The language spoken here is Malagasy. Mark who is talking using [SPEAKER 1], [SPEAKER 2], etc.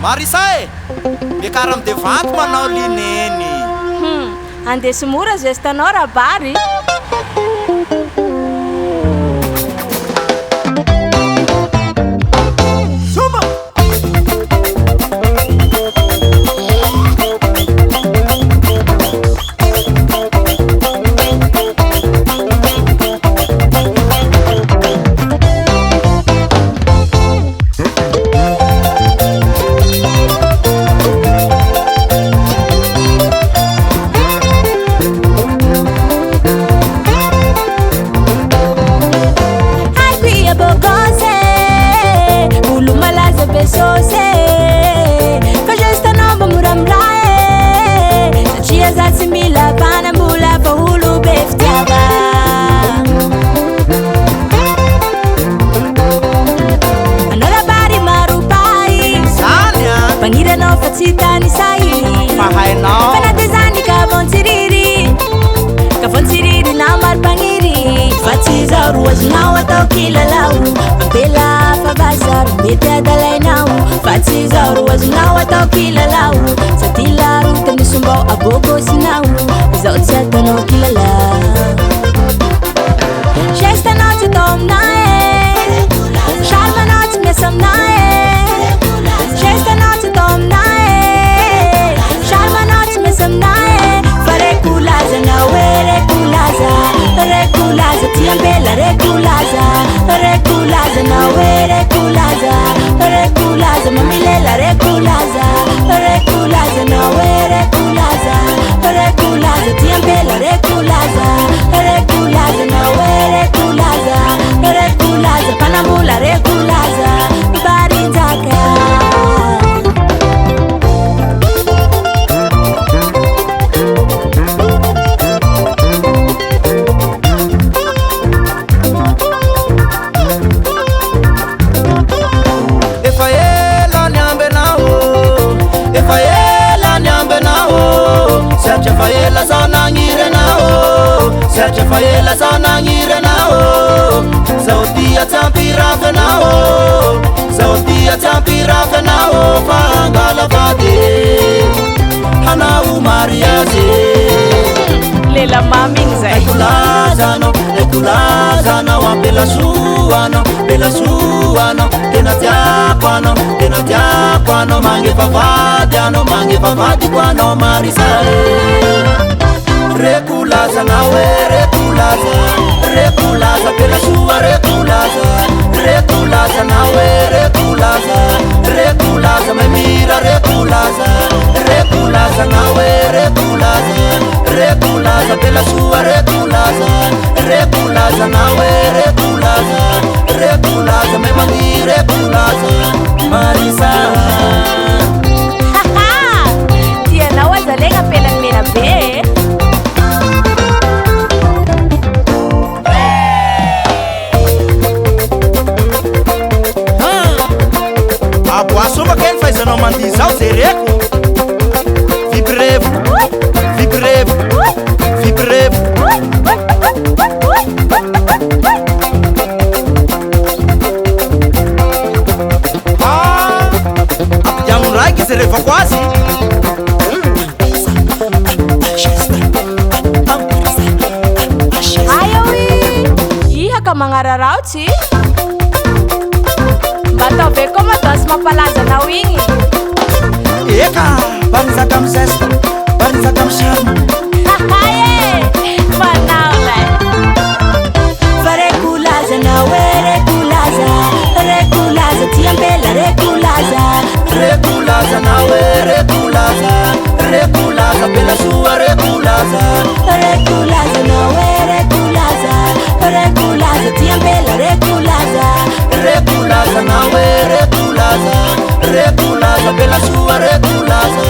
[SPEAKER 1] Marisa miakara am'de vato manao lineny
[SPEAKER 2] andesy mora zestanao rabary
[SPEAKER 3] Roazinao atao kilalau Ampela favasar mety adalainao Fatsy zao roazinao atao kilalau Sady laro tamisombao abokosinao Zao tsy ataonao kilalau Gestanao tsy atao aminahy Charmanao tsy miasa aminahy Gestanao tsy atao aminahy Charmanao tsy miasa aminahy Fa rekulazanao rekulaza Rekulaza tiambela rekulaza Rekulaza nawe rekulaza Rekulaza mamilela rekulaza Rekulaza nawe rekulaza Rekulaza tiambela rekulaza Rekulaza nawe rekulaza Rekulaza panamula rekulaza Barinzaka
[SPEAKER 1] Faela sanangirenao Saudia tampirafanao Saudia tampirafanao Fangala vade Hanau mariaze
[SPEAKER 2] Lela maming zay
[SPEAKER 1] Ekulazano Ampela suano Tena tiaquano Mange favadi quano Marisa Reculaza nawe reculaza pela sua reculaza nawe reculaza me mira reculaza nawe reculaza pela sua reculaza nawe reculaza me mandi reculaza Marisa
[SPEAKER 2] tia nao azalegna pelany mena be
[SPEAKER 1] Aboasoma keny fahaizanao mandihy zao jereko Vibrevo Ampidiano raiky izy revako azy
[SPEAKER 2] Ayaoy ihaka magnararaotsy Mba ataove koa madasy mampalaza nao igny
[SPEAKER 1] Eka, barizaka amy zesta, barizaka amy charme
[SPEAKER 2] Hahaye, manao lay
[SPEAKER 3] Fa rekulaza nawe rekulaza tiambela
[SPEAKER 1] Reculaza nawe reculaza pela sua reculaza
[SPEAKER 3] nawe reculaza tiambela
[SPEAKER 1] reculaza nawe reculaza pela sua reculaza